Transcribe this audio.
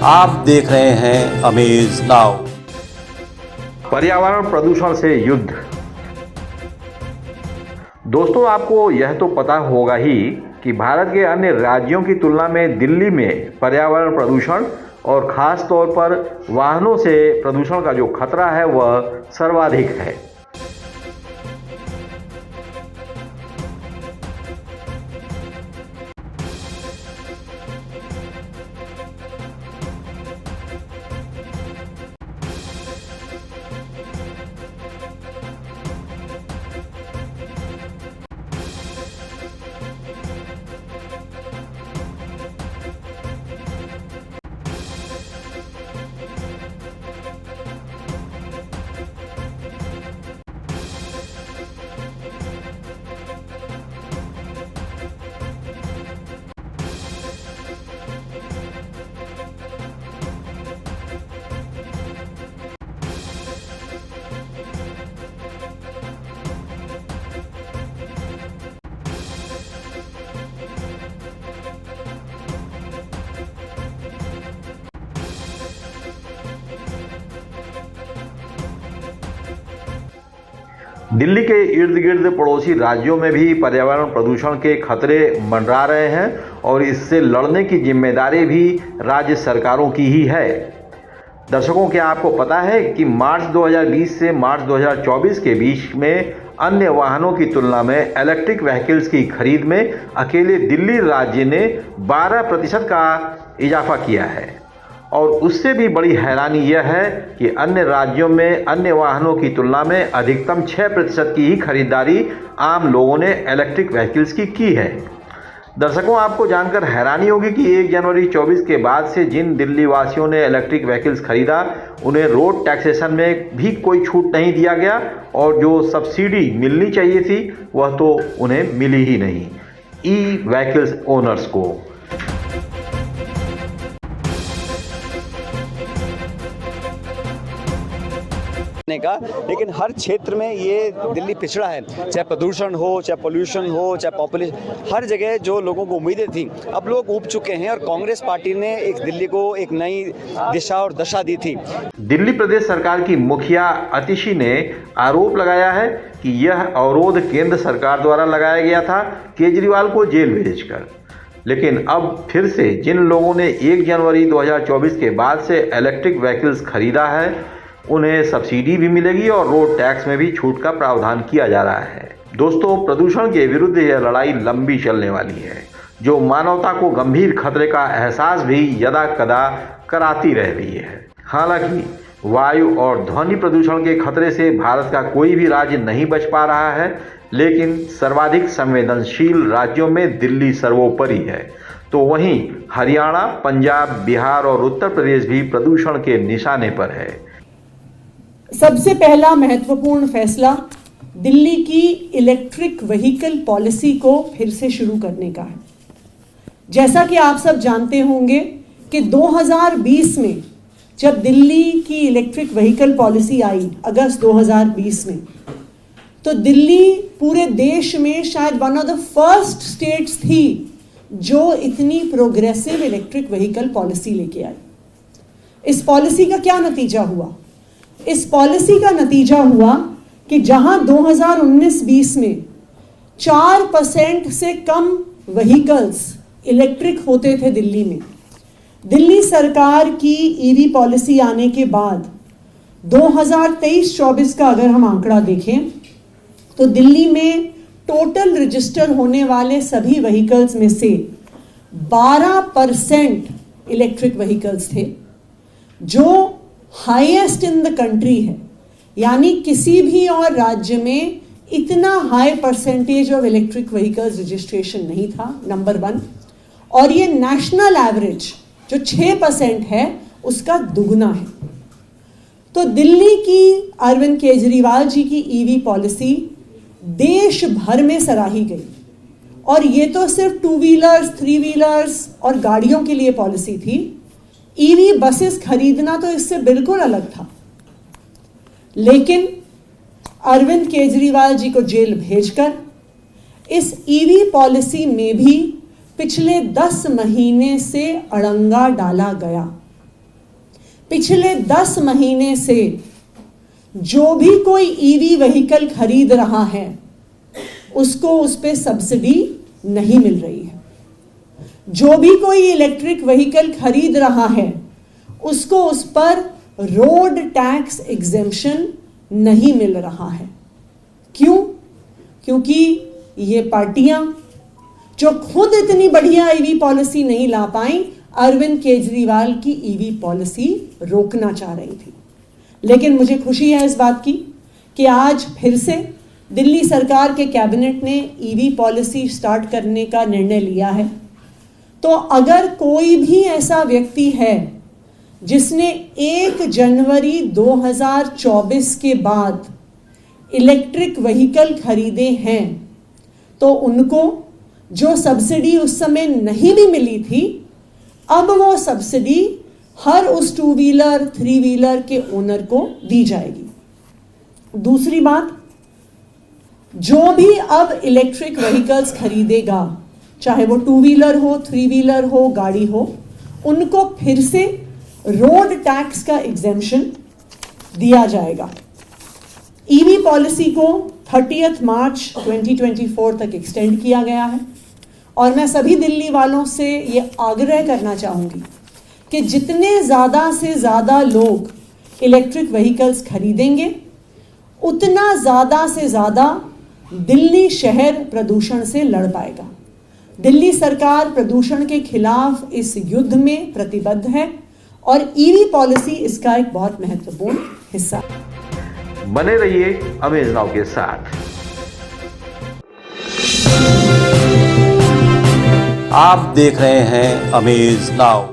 आप देख रहे हैं अमेज नाउ। पर्यावरण प्रदूषण से युद्ध। दोस्तों, आपको यह तो पता होगा ही कि भारत के अन्य राज्यों की तुलना में दिल्ली में पर्यावरण प्रदूषण और खास तौर पर वाहनों से प्रदूषण का जो खतरा है वह सर्वाधिक है। दिल्ली के इर्द गिर्द पड़ोसी राज्यों में भी पर्यावरण प्रदूषण के खतरे मंडरा रहे हैं और इससे लड़ने की जिम्मेदारी भी राज्य सरकारों की ही है। दर्शकों, क्या आपको पता है कि मार्च 2020 से मार्च 2024 के बीच में अन्य वाहनों की तुलना में इलेक्ट्रिक व्हीकल्स की खरीद में अकेले दिल्ली राज्य ने 12% का इजाफा किया है। और उससे भी बड़ी हैरानी यह है कि अन्य राज्यों में अन्य वाहनों की तुलना में अधिकतम 6% की ही खरीदारी आम लोगों ने इलेक्ट्रिक व्हीकल्स की है। दर्शकों, आपको जानकर हैरानी होगी कि 1 जनवरी 24 के बाद से जिन दिल्ली वासियों ने इलेक्ट्रिक व्हीकल्स खरीदा उन्हें रोड टैक्सेशन में भी कोई छूट नहीं दिया गया और जो सब्सिडी मिलनी चाहिए थी वह तो उन्हें मिली ही नहीं ई व्हीकल्स ओनर्स को। का लेकिन हर क्षेत्र में ये दिल्ली पिछड़ा है, चाहे प्रदूषण हो, चाहे पोल्यूशन हो, चाहे पॉपुलेशन, हर जगह जो लोगों को उम्मीदें थी अब लोग ऊब चुके हैं और कांग्रेस पार्टी ने एक दिल्ली को एक नई दिशा और दशा दी थी। दिल्ली प्रदेश सरकार की मुखिया अतिशी ने आरोप लगाया है कि यह अवरोध केंद्र सरकार द्वारा लगाया गया था केजरीवाल को जेल भेजकर। लेकिन अब फिर से जिन लोगों ने 1 जनवरी 2024 के बाद से इलेक्ट्रिक व्हीकल्स खरीदा है उन्हें सब्सिडी भी मिलेगी और रोड टैक्स में भी छूट का प्रावधान किया जा रहा है। दोस्तों, प्रदूषण के विरुद्ध यह लड़ाई लंबी चलने वाली है जो मानवता को गंभीर खतरे का एहसास भी यदा कदा कराती रह रही है। हालांकि वायु और ध्वनि प्रदूषण के खतरे से भारत का कोई भी राज्य नहीं बच पा रहा है, लेकिन सर्वाधिक संवेदनशील राज्यों में दिल्ली सर्वोपरि है। तो वहीं हरियाणा, पंजाब, बिहार और उत्तर प्रदेश भी प्रदूषण के निशाने पर है। सबसे पहला महत्वपूर्ण फैसला दिल्ली की इलेक्ट्रिक व्हीकल पॉलिसी को फिर से शुरू करने का है। जैसा कि आप सब जानते होंगे कि 2020 में जब दिल्ली की इलेक्ट्रिक व्हीकल पॉलिसी आई अगस्त 2020 में, तो दिल्ली पूरे देश में शायद one of the first states थी जो इतनी प्रोग्रेसिव इलेक्ट्रिक व्हीकल पॉलिसी लेके आई। इस पॉलिसी का क्या नतीजा हुआ? इस पॉलिसी का नतीजा हुआ कि जहां 2019-20 में 4% से कम व्हीकल्स इलेक्ट्रिक होते थे दिल्ली में, दिल्ली सरकार की ईवी पॉलिसी आने के बाद 2023-24 का अगर हम आंकड़ा देखें तो दिल्ली में टोटल रजिस्टर होने वाले सभी व्हीकल्स में से 12% इलेक्ट्रिक व्हीकल्स थे, जो हाईएस्ट इन द कंट्री है। यानी किसी भी और राज्य में इतना high percentage of electric vehicles registration नहीं था, नंबर 1। और ये नेशनल एवरेज जो 6% है उसका दुगना है। तो दिल्ली की अरविंद केजरीवाल जी की ईवी पॉलिसी देश भर में सराही गई। और ये तो सिर्फ 2 व्हीलर्स, 3 व्हीलर्स और गाड़ियों के लिए पॉलिसी थी। ईवी बसेस खरीदना तो इससे बिल्कुल अलग था। लेकिन अरविंद केजरीवाल जी को जेल भेजकर इस ईवी पॉलिसी में भी पिछले 10 महीने से अड़ंगा डाला गया। पिछले 10 महीने से जो भी कोई ईवी व्हीकल खरीद रहा है उसको उस पे सब्सिडी नहीं मिल रही है। जो भी कोई इलेक्ट्रिक व्हीकल खरीद रहा है उसको उस पर रोड टैक्स एग्जेम्पशन नहीं मिल रहा है। क्यों? क्योंकि ये पार्टियां जो खुद इतनी बढ़िया ईवी पॉलिसी नहीं ला पाई, अरविंद केजरीवाल की ईवी पॉलिसी रोकना चाह रही थी। लेकिन मुझे खुशी है इस बात की कि आज फिर से दिल्ली सरकार के कैबिनेट ने ईवी पॉलिसी स्टार्ट करने का निर्णय लिया है। तो अगर कोई भी ऐसा व्यक्ति है जिसने 1 जनवरी 2024 के बाद इलेक्ट्रिक व्हीकल खरीदे हैं तो उनको जो सब्सिडी उस समय नहीं भी मिली थी, अब वो सब्सिडी हर उस 2 व्हीलर 3 व्हीलर के ओनर को दी जाएगी। दूसरी बात, जो भी अब इलेक्ट्रिक व्हीकल्स खरीदेगा, चाहे वो 2 व्हीलर हो, 3 व्हीलर हो, गाड़ी हो, उनको फिर से रोड टैक्स का एग्जेम्पशन दिया जाएगा। ईवी पॉलिसी को 30 मार्च 2024 तक एक्सटेंड किया गया है और मैं सभी दिल्ली वालों से ये आग्रह करना चाहूँगी कि जितने ज़्यादा से ज़्यादा लोग इलेक्ट्रिक व्हीकल्स खरीदेंगे उतना ज़्यादा से ज़्यादा दिल्ली शहर प्रदूषण से लड़ पाएगा। दिल्ली सरकार प्रदूषण के खिलाफ इस युद्ध में प्रतिबद्ध है और ईवी पॉलिसी इसका एक बहुत महत्वपूर्ण हिस्सा है। बने रहिए अमेज नाउ के साथ। आप देख रहे हैं अमेज नाउ।